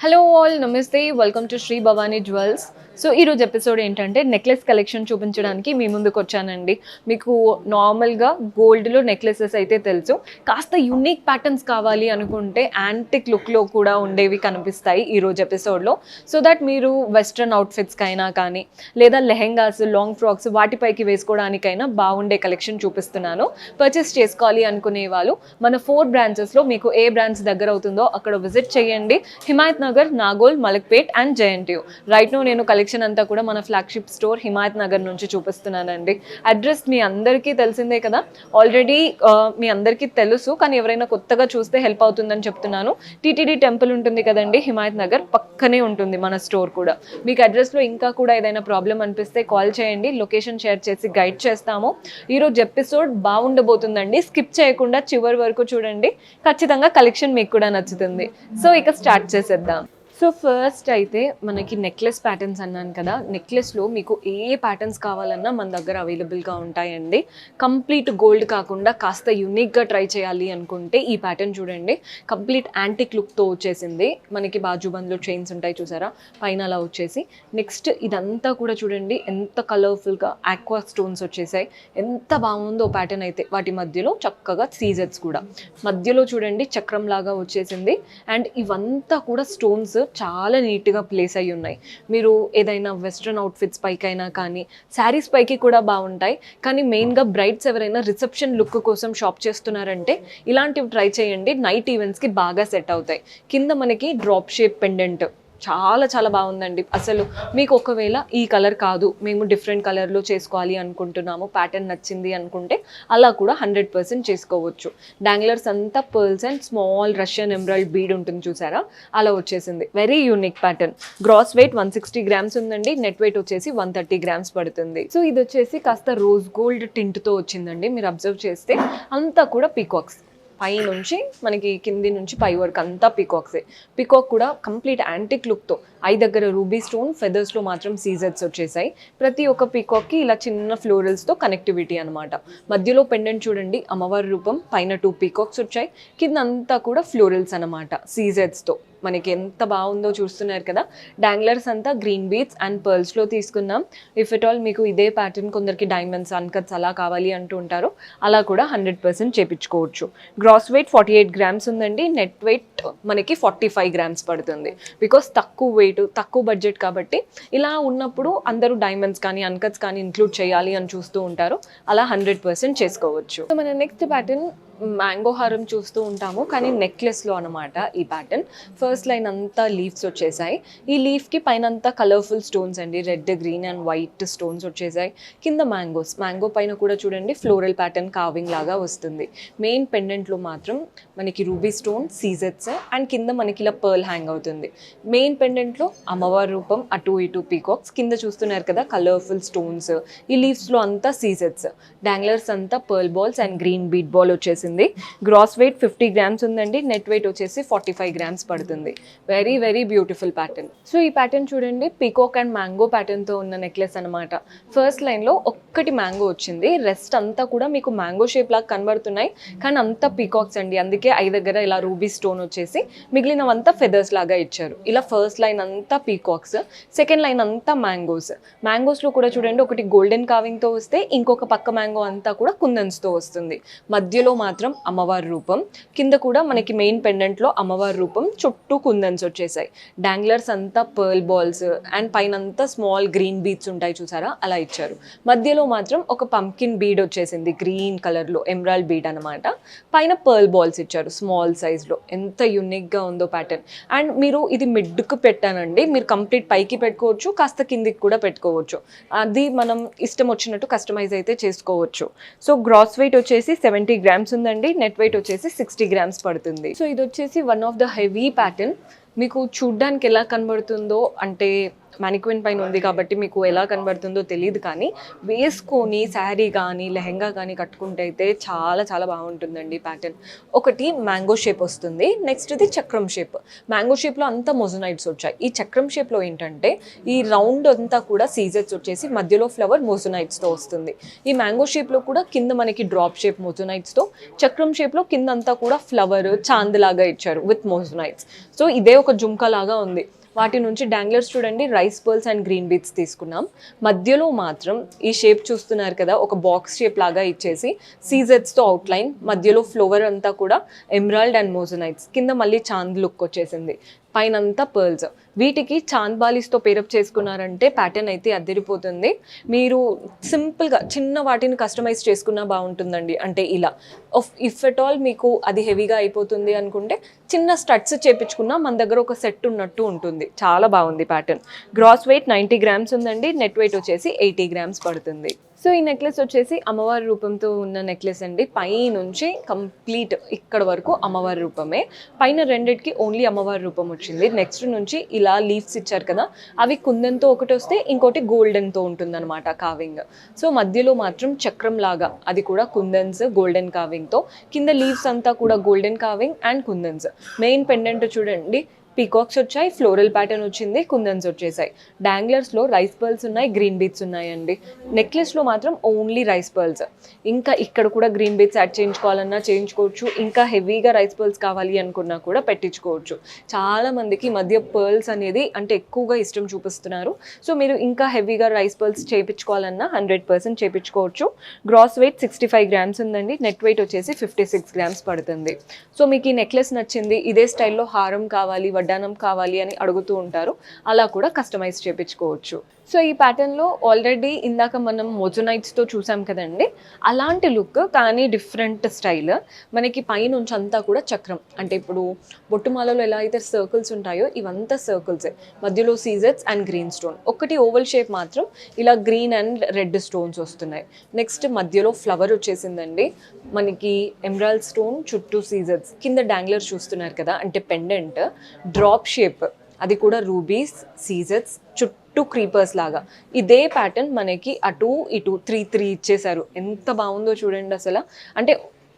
Hello all namaste welcome to Shri Bhavani jewels. So ఈరోజు episode ఏంటంటే necklace collection చూపించడానికి మీ ముందుకు వచ్చానండి. మీకు నార్మల్గా గోల్డ్లో నెక్లెసెస్ అయితే తెలుసు, కాస్త యూనిక్ ప్యాటర్న్స్ కావాలి అనుకుంటే యాంటిక్ లుక్లో కూడా ఉండేవి కనిపిస్తాయి ఈరోజు ఎపిసోడ్లో. సో దట్ మీరు వెస్ట్రన్ అవుట్ఫిట్స్కైనా కానీ లేదా లెహెంగాస్ లాంగ్ ఫ్రాక్స్ వాటిపైకి వేసుకోవడానికైనా బాగుండే కలెక్షన్ చూపిస్తున్నాను. పర్చేస్ చేసుకోవాలి అనుకునే వాళ్ళు మన 4 బ్రాంచెస్లో మీకు ఏ బ్రాంచ్ దగ్గర అవుతుందో అక్కడ విజిట్ చేయండి. Himayatnagar, Nagole, Malakpet and JNTU. Right now నేను కలెక్షన్ అంతా కూడా మన ఫ్లాగ్షిప్ స్టోర్ హిమాయత్ నగర్ నుంచి చూపిస్తున్నానండి. అడ్రస్ మీ అందరికీ తెలిసిందే కదా, ఆల్రెడీ మీ అందరికీ తెలుసు, కానీ ఎవరైనా కొత్తగా చూస్తే హెల్ప్ అవుతుందని చెప్తున్నాను. టీటీడీ టెంపుల్ ఉంటుంది కదండి హిమాయత్ నగర్, పక్కనే ఉంటుంది మన స్టోర్ కూడా. మీకు అడ్రస్లో ఇంకా కూడా ఏదైనా ప్రాబ్లం అనిపిస్తే కాల్ చేయండి, లొకేషన్ షేర్ చేసి గైడ్ చేస్తాము. ఈరోజు ఎపిసోడ్ బాగుండబోతుందండి, స్కిప్ చేయకుండా చివరి వరకు చూడండి, ఖచ్చితంగా కలెక్షన్ మీకు కూడా నచ్చుతుంది. సో ఇక స్టార్ట్ చేసేద్దాం. సో ఫస్ట్ అయితే మనకి నెక్లెస్ ప్యాటర్న్స్ అన్నాను కదా, నెక్లెస్లో మీకు ఏ ప్యాటర్న్స్ కావాలన్నా మన దగ్గర అవైలబుల్గా ఉంటాయండి. కంప్లీట్ గోల్డ్ కాకుండా కాస్త యూనిక్గా ట్రై చేయాలి అనుకుంటే ఈ ప్యాటర్న్ చూడండి, కంప్లీట్ యాంటిక్ లుక్తో వచ్చేసింది. మనకి బాజుబంద్లో చైన్స్ ఉంటాయి చూసారా, పైన అలా వచ్చేసి. నెక్స్ట్ ఇదంతా కూడా చూడండి ఎంత కలర్ఫుల్గా ఆక్వా స్టోన్స్ వచ్చేసాయి, ఎంత బాగుందో ప్యాటర్న్ అయితే. వాటి మధ్యలో చక్కగా సీజెట్స్ కూడా మధ్యలో చూడండి చక్రం లాగా వచ్చేసింది. అండ్ ఇవంతా కూడా స్టోన్స్ చాలా నీట్గా ప్లేస్ అయ్యి ఉన్నాయి. మీరు ఏదైనా వెస్ట్రన్ అవుట్ఫిట్స్ పైకైనా కానీ శారీస్ పైకి కూడా బాగుంటాయి. కానీ మెయిన్గా బ్రైడ్స్ ఎవరైనా రిసెప్షన్ లుక్ కోసం షాప్ చేస్తున్నారంటే ఇలాంటివి ట్రై చేయండి, నైట్ ఈవెంట్స్కి బాగా సెట్ అవుతాయి. కింద మనకి డ్రాప్ షేప్ పెండెంట్ చాలా చాలా బాగుందండి. అసలు మీకు ఒకవేళ ఈ కలర్ కాదు, మేము డిఫరెంట్ కలర్లో చేసుకోవాలి అనుకుంటున్నాము, ప్యాటర్న్ నచ్చింది అనుకుంటే అలా కూడా 100% చేసుకోవచ్చు. డాంగ్లర్స్ అంతా pearls and small Russian emerald bead ఉంటుంది చూసారా, అలా వచ్చేసింది. Very unique pattern. Gross weight 160 grams ఉందండి, నెట్ వెయిట్ వచ్చేసి 130 గ్రామ్స్ పడుతుంది. సో ఇది వచ్చేసి కాస్త రోజ్ గోల్డ్ టింట్తో వచ్చిందండి. మీరు అబ్జర్వ్ చేస్తే అంతా కూడా పీకాక్స్, పై నుంచి మనకి కింది నుంచి పై వరకు అంతా పీకాక్సే. పీకాక్ కూడా కంప్లీట్ యాంటిక్ లుక్తో, ఐ దగ్గర రూబీ స్టోన్, ఫెదర్స్లో మాత్రం సీజెట్స్ వచ్చేసాయి. ప్రతి ఒక్క పీకాక్కి ఇలా చిన్న ఫ్లోరల్స్తో కనెక్టివిటీ అనమాట. మధ్యలో పెండెంట్ చూడండి అమ్మవారి రూపం, పైన 2 పీకాక్స్ వచ్చాయి, కింద అంతా కూడా ఫ్లోరల్స్ అనమాట సీజెట్స్తో. మనకి ఎంత బాగుందో చూస్తున్నారు కదా. డాంగ్లర్స్ అంతా గ్రీన్ బీడ్స్ అండ్ పర్ల్స్లో తీసుకున్నాం. ఇఫ్ ఇట్ ఆల్ మీకు ఇదే ప్యాటర్న్ కొందరికి డైమండ్స్ అన్కట్స్ అలా కావాలి అంటూ ఉంటారు, అలా కూడా 100% చేపించుకోవచ్చు. గ్రాస్ వెయిట్ 48 గ్రామ్స్ ఉందండి, నెట్ వెయిట్ మనకి 45 గ్రామ్స్ పడుతుంది. బికాస్ తక్కువ వెయిట్ తక్కువ బడ్జెట్ కాబట్టి ఇలా ఉన్నప్పుడు అందరూ డైమండ్స్ కానీ అన్కట్స్ కానీ ఇంక్లూడ్ చేయాలి అని చూస్తూ ఉంటారు, అలా 100% చేసుకోవచ్చు. సో మన నెక్స్ట్ ప్యాటర్న్ మ్యాంగో హారం చూస్తూ ఉంటాము, కానీ నెక్లెస్లో అనమాట ఈ ప్యాటర్న్. ఫస్ట్ లైన్ అంతా లీవ్స్ వచ్చేసాయి, ఈ లీఫ్కి పైన అంతా కలర్ఫుల్ స్టోన్స్ అండి, red green and white stones వచ్చేసాయి. కింద మ్యాంగోస్, మ్యాంగో పైన కూడా చూడండి ఫ్లోరల్ ప్యాటర్న్ కార్వింగ్ లాగా వస్తుంది. మెయిన్ పెండెంట్లో మాత్రం మనకి రూబీ స్టోన్ సీజెట్స్ అండ్ కింద మనకి ఇలా పర్ల్ హ్యాంగ్ అవుతుంది. మెయిన్ పెండెంట్లో అమ్మవారి రూపం, అటు ఇటు పీకాక్స్, కింద చూస్తున్నారు కదా కలర్ఫుల్ స్టోన్స్. ఈ లీవ్స్లో అంతా సీజెట్స్, డాంగ్లర్స్ అంతా pearl balls and green bead ball వచ్చేసింది. గ్రాస్ వెయిట్ 50 గ్రామ్స్ ఉందండి, నెట్ వెయిట్ వచ్చేసి 45 గ్రామ్స్ పడుతుంది. Very very beautiful pattern. So ఈ ప్యాటర్న్ చూడండి పీకాక్ అండ్ మ్యాంగో ప్యాటర్న్తో ఉన్న నెక్లెస్ అనమాట. ఫస్ట్ లైన్లో ఒక్కటి మ్యాంగో వచ్చింది, రెస్ట్ అంతా కూడా మీకు మ్యాంగో షేప్ లాగా కనబడుతున్నాయి, కానీ అంతా పీకాక్స్ అండి. అందుకే ఐ దగ్గర ఇలా రూబీ స్టోన్ వచ్చేసి మిగిలినవంతా ఫెదర్స్ లాగా ఇచ్చారు. ఇలా ఫస్ట్ లైన్ అంతా పీకాక్స్, సెకండ్ లైన్ అంతా మ్యాంగోస్. మ్యాంగోస్లో కూడా చూడండి ఒకటి గోల్డెన్ కార్వింగ్తో వస్తే ఇంకొక పక్క మ్యాంగో అంతా కూడా కుందన్స్తో వస్తుంది. మధ్యలో మాత్రం అమ్మవారి రూపం, కింద కూడా మనకి మెయిన్ పెండెంట్లో అమ్మవారి రూపం, చుట్టూ కుందన్స్ వచ్చేసాయి. డాంగ్లర్స్ అంతా పర్ల్ బాల్స్ అండ్ పైన అంతా స్మాల్ గ్రీన్ బీడ్స్ ఉంటాయి చూసారా, అలా ఇచ్చారు. మధ్యలో మాత్రం ఒక పంకిన్ బీడ్ వచ్చేసింది గ్రీన్ కలర్లో, ఎమరాల్డ్ బీడ్ అనమాట. పైన పర్ల్ బాల్స్ ఇచ్చారు స్మాల్ సైజ్లో. ఎంత యూనిక్గా ఉందో ప్యాటర్న్. అండ్ మీరు ఇది మిడ్కు పెట్టానండి, మీరు కంప్లీట్ పైకి పెట్టుకోవచ్చు, కాస్త కిందికి కూడా పెట్టుకోవచ్చు, అది మనం ఇష్టం వచ్చినట్టు కస్టమైజ్ అయితే చేసుకోవచ్చు. సో గ్రాస్ వెయిట్ వచ్చేసి 70 గ్రామ్స్ ఉందండి, నెట్ వెయిట్ వచ్చేసి 60 గ్రామ్స్ పడుతుంది. సో ఇది వచ్చేసి one of the heavy pattern. మీకు చూడ్డానికి ఎలా కనబడుతుందో అంటే మ్యానిక్విన్ పైన ఉంది కాబట్టి మీకు ఎలా కనబడుతుందో తెలియదు, కానీ వేసుకొని శారీ కానీ లెహెంగా కానీ కట్టుకుంటే అయితే చాలా చాలా బాగుంటుందండి ప్యాటర్న్. ఒకటి మ్యాంగో షేప్ వస్తుంది, నెక్స్ట్ ఇది చక్రం షేప్. మ్యాంగో షేప్లో అంతా మొజనైట్స్ వచ్చాయి. ఈ చక్రం షేప్లో ఏంటంటే ఈ రౌండ్ అంతా కూడా సీజెట్స్ వచ్చేసి మధ్యలో ఫ్లవర్ మొజనైట్స్తో వస్తుంది. ఈ మ్యాంగో షేప్లో కూడా కింద మనకి డ్రాప్ షేప్ మొజనైట్స్తో, చక్రం షేప్లో కింద అంతా కూడా ఫ్లవర్ చాంద్ లాగా ఇచ్చారు విత్ మొజనైట్స్. సో ఇదే ఒక జుంకా లాగా ఉంది. వాటి నుంచి డాంగ్లర్స్ చూడండి rice pearls and green beats తీసుకున్నాం. మధ్యలో మాత్రం ఈ షేప్ చూస్తున్నారు కదా, ఒక బాక్స్ షేప్ లాగా ఇచ్చేసి సీజెట్స్తో అవుట్లైన్, మధ్యలో ఫ్లవర్ అంతా కూడా ఎమరాల్డ్ అండ్ మోజనైట్స్, కింద మళ్ళీ చాంద్ లుక్ వచ్చేసింది, పైనంతా పర్ల్స్. వీటికి చాంద్ బాలీస్తో పేరప్ చేసుకున్నారంటే ప్యాటర్న్ అయితే అద్దరిపోతుంది. మీరు సింపుల్గా చిన్న వాటిని కస్టమైజ్ చేసుకున్నా బాగుంటుందండి. అంటే ఇలా ఇఫ్ ఎట్ ఆల్ మీకు అది హెవీగా అయిపోతుంది అనుకుంటే చిన్న స్టడ్స్ చేపించుకున్నా మన దగ్గర ఒక సెట్ ఉన్నట్టు ఉంటుంది. చాలా బాగుంది ప్యాటర్న్. గ్రాస్ వెయిట్ 90 గ్రామ్స్ ఉందండి, నెట్ వెయిట్ వచ్చేసి 80 గ్రామ్స్ పడుతుంది. సో ఈ నెక్లెస్ వచ్చేసి అమ్మవారి రూపంతో ఉన్న నెక్లెస్ అండి. పై నుంచి కంప్లీట్ ఇక్కడ వరకు అమ్మవారి రూపమే, పైన రెండిటికి ఓన్లీ అమ్మవారి రూపం వచ్చింది. నెక్స్ట్ నుంచి ఇలా లీవ్స్ ఇచ్చారు కదా, అవి కుందన్తో ఒకటి వస్తే ఇంకోటి గోల్డెన్తో ఉంటుందన్నమాట కావింగ్. సో మధ్యలో మాత్రం చక్రం లాగా, అది కూడా కుందన్స్ గోల్డెన్ కావింగ్తో, కింద లీవ్స్ అంతా కూడా golden carving and kundans. Main pendant చూడండి, పీకాక్స్ వచ్చాయి, ఫ్లోరల్ ప్యాటర్న్ వచ్చింది, కుందన్స్ వచ్చేసాయి. డాంగ్లర్స్లో రైస్ పర్ల్స్ ఉన్నాయి, గ్రీన్ బీట్స్ ఉన్నాయండి. నెక్లెస్లో మాత్రం ఓన్లీ రైస్ పర్ల్స్. ఇంకా ఇక్కడ కూడా గ్రీన్ బీట్స్ యాడ్ చేయించుకోవాలన్నా చేయించుకోవచ్చు, ఇంకా హెవీగా రైస్ పర్ల్స్ కావాలి అనుకున్నా కూడా పెట్టించుకోవచ్చు. చాలామందికి మధ్య పర్ల్స్ అనేది అంటే ఎక్కువగా ఇష్టం చూపిస్తున్నారు. సో మీరు ఇంకా హెవీగా రైస్ పర్ల్స్ చేయించుకోవాలన్నా 100% చేయించుకోవచ్చు. గ్రాస్ వెయిట్ 65 గ్రామ్స్ ఉందండి, నెట్ వెయిట్ వచ్చేసి 56 గ్రామ్స్ పడుతుంది. సో మీకు ఈ నెక్లెస్ నచ్చింది, ఇదే స్టైల్లో హారం కావాలి, వడ్డానం కావాలి అని అడుగుతూ ఉంటారు, అలా కూడా కస్టమైజ్ చేయించుకోవచ్చు. సో ఈ ప్యాటర్న్లో ఆల్రెడీ ఇందాక మనం మొజనైట్స్తో చూసాం కదండి, అలాంటి లుక్ కానీ డిఫరెంట్ స్టైల్. మనకి పైనుంచి అంతా కూడా చక్రం, అంటే ఇప్పుడు బొట్టుమాలలో ఎలా అయితే సర్కిల్స్ ఉంటాయో ఇవంతా సర్కిల్సే, మధ్యలో సీజెట్స్ అండ్ గ్రీన్ స్టోన్. ఒకటి ఓవల్ షేప్ మాత్రం ఇలా గ్రీన్ అండ్ రెడ్ స్టోన్స్ వస్తున్నాయి. నెక్స్ట్ మధ్యలో ఫ్లవర్ వచ్చేసిందండి, మనకి ఎమరాల్డ్ స్టోన్ చుట్టూ సీజెట్స్, కింద డాంగ్లర్ చూస్తున్నారు కదా అంటే పెండెంట్ డ్రాప్ షేప్, అది కూడా రూబీస్ సీజెట్స్ చుట్టూ క్రీపర్స్ లాగా. ఇదే ప్యాటర్న్ మనకి అటు ఇటు 3 ఇచ్చేసారు. ఎంత బాగుందో చూడండి అసలు. అంటే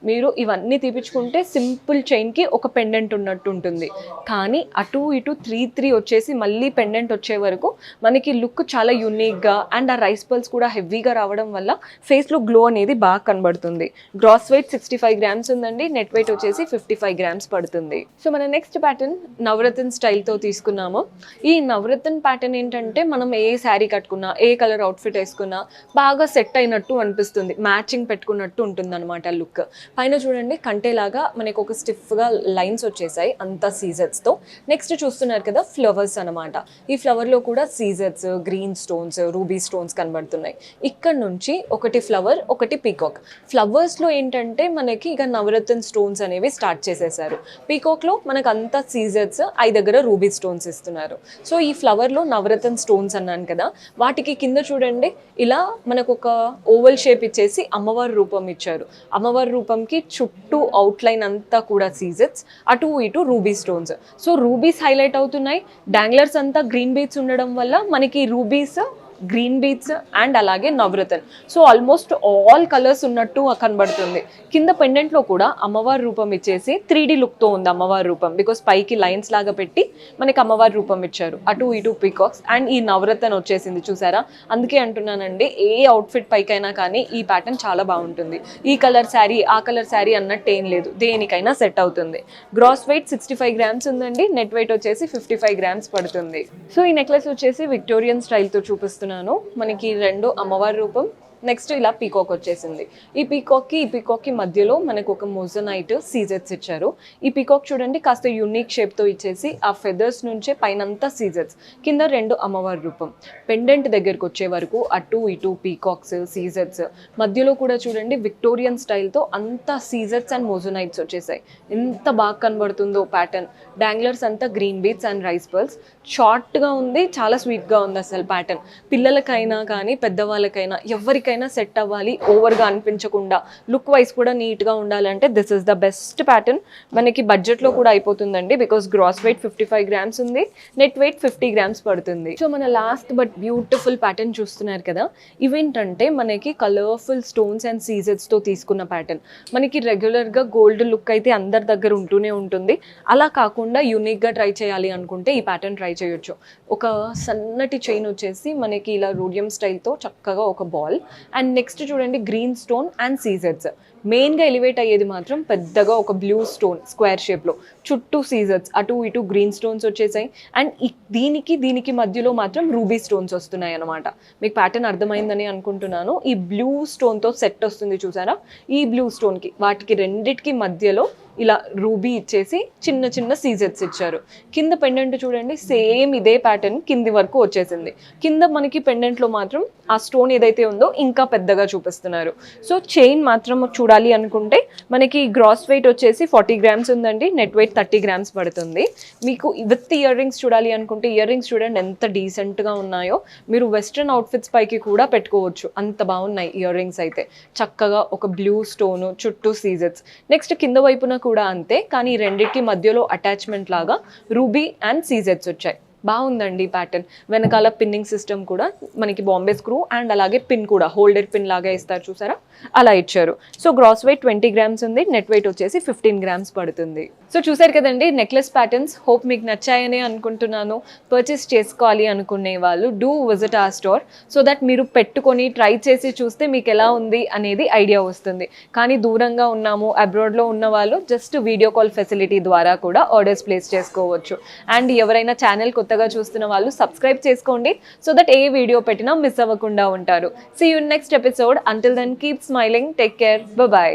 మీరు ఇవన్నీ తీపించుకుంటే సింపుల్ చైన్కి ఒక పెండెంట్ ఉన్నట్టు ఉంటుంది, కానీ అటు ఇటు 3 వచ్చేసి మళ్ళీ పెండెంట్ వచ్చే వరకు మనకి లుక్ చాలా యూనిక్గా అండ్ ఆ రైస్ పర్ల్స్ కూడా హెవీగా రావడం వల్ల ఫేస్లో గ్లో అనేది బాగా కనబడుతుంది. గ్రాస్ వెయిట్ 65 గ్రామ్స్ ఉందండి, నెట్ వెయిట్ వచ్చేసి 55 గ్రామ్స్ పడుతుంది. సో మన నెక్స్ట్ ప్యాటర్న్ నవరత్న స్టైల్తో తీసుకున్నాము. ఈ నవరత్న ప్యాటర్న్ ఏంటంటే మనం ఏ శారీ కట్టుకున్నా, ఏ కలర్ అవుట్ఫిట్ వేసుకున్నా బాగా సెట్ అయినట్టు అనిపిస్తుంది, మ్యాచింగ్ పెట్టుకున్నట్టు ఉంటుంది అనమాట లుక్. పైన చూడండి కంటేలాగా మనకు ఒక స్టిఫ్గా లైన్స్ వచ్చేసాయి అంతా సీజెట్స్తో. నెక్స్ట్ చూస్తున్నారు కదా ఫ్లవర్స్ అనమాట. ఈ ఫ్లవర్లో కూడా సీజెట్స్, గ్రీన్ స్టోన్స్, రూబీ స్టోన్స్ కనబడుతున్నాయి. ఇక్కడ నుంచి ఒకటి ఫ్లవర్, ఒకటి పీకాక్. ఫ్లవర్స్లో ఏంటంటే మనకి ఇక నవరత్న స్టోన్స్ అనేవి స్టార్ట్ చేసేసారు. పీకాక్లో మనకు అంతా సీజెట్స్, దగ్గర రూబీ స్టోన్స్ ఇస్తున్నారు. సో ఈ ఫ్లవర్లో నవరత్న స్టోన్స్ అన్నాను కదా, వాటికి కింద చూడండి ఇలా మనకు ఒక ఓవల్ షేప్ ఇచ్చేసి అమ్మవారి రూపం ఇచ్చారు. అమ్మవారి రూపంకి చుట్టూ అవుట్లైన్ అంతా కూడా సీజెట్స్, అటు ఇటు ruby stones. So rubies highlight అవుతున్నాయి. డాంగ్లర్స్ అంతా గ్రీన్ బీట్స్ ఉండడం వల్ల మనకి రూబీస్, గ్రీన్ బీట్స్ అండ్ అలాగే నవరత్న. సో ఆల్మోస్ట్ ఆల్ కలర్స్ ఉన్నట్టు కనబడుతుంది. కింద పెండెంట్లో కూడా అమ్మవారి రూపం ఇచ్చేసి 3D లుక్తో ఉంది అమ్మవారి రూపం, బికాస్ పైకి లైన్స్ లాగా పెట్టి మనకి అమ్మవారి రూపం ఇచ్చారు. అటు ఇటు పీకాక్స్ అండ్ ఈ నవరత్న వచ్చేసింది చూసారా. అందుకే అంటున్నానండి, ఏ అవుట్ఫిట్ పైకైనా కానీ ఈ ప్యాటర్న్ చాలా బాగుంటుంది. ఈ కలర్ శారీ, ఆ కలర్ శారీ అన్నట్టు ఏం లేదు, దేనికైనా సెట్ అవుతుంది. గ్రాస్ వెయిట్ 65 గ్రామ్స్ ఉందండి, నెట్ వెయిట్ వచ్చేసి 55 గ్రామ్స్ పడుతుంది. సో ఈ నెక్లెస్ వచ్చేసి విక్టోరియన్ స్టైల్తో చూపిస్తున్నాను. మనకి 2 అమ్మవారి రూపం, నెక్స్ట్ ఇలా పీకాక్ వచ్చేసింది. ఈ పీకాక్కి మధ్యలో మనకు ఒక మొజనైట్ సీజెట్స్ ఇచ్చారు. ఈ పీకాక్ చూడండి కాస్త యూనిక్ షేప్తో ఇచ్చేసి ఆ ఫెదర్స్ నుంచే పైనంతా సీజెట్స్, కింద 2 అమ్మవారి రూపం. పెండెంట్ దగ్గరకు వచ్చే వరకు అటు ఇటు పీకాక్స్, సీజెట్స్, మధ్యలో కూడా చూడండి విక్టోరియన్ స్టైల్తో అంతా సీజెట్స్ అండ్ మొజనైట్స్ వచ్చేసాయి. ఎంత బాగా కనబడుతుందో ప్యాటర్న్. డాంగ్లర్స్ అంతా green beads and rice pearls. షార్ట్గా ఉంది, చాలా స్వీట్గా ఉంది అసలు ప్యాటర్న్. పిల్లలకైనా కానీ పెద్దవాళ్ళకైనా ఎవరికైనా ఎవరికైనా సెట్ అవ్వాలి, ఓవర్గా అనిపించకుండా, లుక్ వైజ్ కూడా నీట్గా ఉండాలంటే this is the best pattern. మనకి బడ్జెట్లో కూడా అయిపోతుందండి, బికాస్ గ్రాస్ వెయిట్ 55 grams ఉంది, నెట్ వెయిట్ 50 grams పడుతుంది. సో మన లాస్ట్ బట్ బ్యూటిఫుల్ ప్యాటర్న్ చూస్తున్నారు కదా, ఇవేంటంటే మనకి కలర్ఫుల్ స్టోన్స్ అండ్ సీజెడ్స్తో తీసుకున్న ప్యాటర్న్. మనకి రెగ్యులర్గా గోల్డ్ లుక్ అయితే అందరి దగ్గర ఉంటూనే ఉంటుంది, అలా కాకుండా యూనిక్గా ట్రై చేయాలి అనుకుంటే ఈ ప్యాటర్న్ ట్రై చేయొచ్చు. ఒక సన్నటి చైన్ వచ్చేసి మనకి ఇలా రూడియం స్టైల్తో చక్కగా ఒక బాల్, అండ్ నెక్స్ట్ చూడండి గ్రీన్ స్టోన్ అండ్ సీజెడ్స్. మెయిన్గా ఎలివేట్ అయ్యేది మాత్రం పెద్దగా ఒక బ్లూ స్టోన్ స్క్వేర్ షేప్లో, చుట్టూ సీజెడ్స్, అటు ఇటు గ్రీన్ స్టోన్స్ వచ్చేసాయి, అండ్ దీనికి మధ్యలో మాత్రం రూబీ స్టోన్స్ వస్తున్నాయి అనమాట. మీకు ప్యాటర్న్ అర్థమైందని అనుకుంటున్నాను. ఈ బ్లూ స్టోన్తో సెట్ వస్తుంది చూసారా, ఈ బ్లూ స్టోన్కి వాటికి రెండిటికి మధ్యలో ఇలా రూబీ ఇచ్చేసి చిన్న చిన్న సీజెట్స్ ఇచ్చారు. కింద పెండెంట్ చూడండి, సేమ్ ఇదే ప్యాటర్న్ కింది వరకు వచ్చేసింది. కింద మనకి పెండెంట్లో మాత్రం ఆ స్టోన్ ఏదైతే ఉందో ఇంకా పెద్దగా చూపిస్తున్నారు. సో చైన్ మాత్రం చూడాలి అనుకుంటే మనకి గ్రాస్ వెయిట్ వచ్చేసి 40 grams ఉందండి, నెట్ వెయిట్ 30 grams పడుతుంది. మీకు విత్ ఇయర్ రింగ్స్ చూడాలి అనుకుంటే ఇయర్ రింగ్స్ చూడండి ఎంత డీసెంట్గా ఉన్నాయో. మీరు వెస్ట్రన్ అవుట్ఫిట్స్ పైకి కూడా పెట్టుకోవచ్చు, అంత బాగున్నాయి ఇయర్ రింగ్స్ అయితే. చక్కగా ఒక బ్లూ స్టోను, చుట్టూ సీజెట్స్. నెక్స్ట్ కింద వైపున కూడా అంతే, కానీ రెండింటికి మధ్యలో అటాచ్మెంట్ లాగా రూబీ అండ్ సీజెట్స్ వచ్చాయి. బాగుందండి ప్యాటర్న్. వెనకాల పిన్నింగ్ సిస్టమ్ కూడా మనకి బాంబే స్క్రూ అండ్ అలాగే పిన్ కూడా హోల్డెడ్ పిన్ లాగా ఇస్తారు చూసారా, అలా ఇచ్చారు. సో గ్రాస్ వెయిట్ 20 grams ఉంది, నెట్ వెయిట్ వచ్చేసి 15 grams పడుతుంది. సో చూసారు కదండి నెక్లెస్ ప్యాటర్న్స్. హోప్ మీకు నచ్చాయని అనుకుంటున్నాను. పర్చేస్ చేసుకోవాలి అనుకునే వాళ్ళు డూ విజిట్ ఆ స్టోర్, సో దట్ మీరు పెట్టుకొని ట్రై చేసి చూస్తే మీకు ఎలా ఉంది అనేది ఐడియా వస్తుంది. కానీ దూరంగా ఉన్నాము, అబ్రాడ్లో ఉన్న వాళ్ళు జస్ట్ వీడియో కాల్ ఫెసిలిటీ ద్వారా కూడా ఆర్డర్స్ ప్లేస్ చేసుకోవచ్చు. అండ్ ఎవరైనా ఛానల్ కొత్తగా చూస్తున్న వాళ్ళు సబ్స్క్రైబ్ చేసుకోండి, సో దట్ ఏ వీడియో పెట్టినా మిస్ అవ్వకుండా ఉంటారు. See you next episode. Until then keep smiling, take care, by.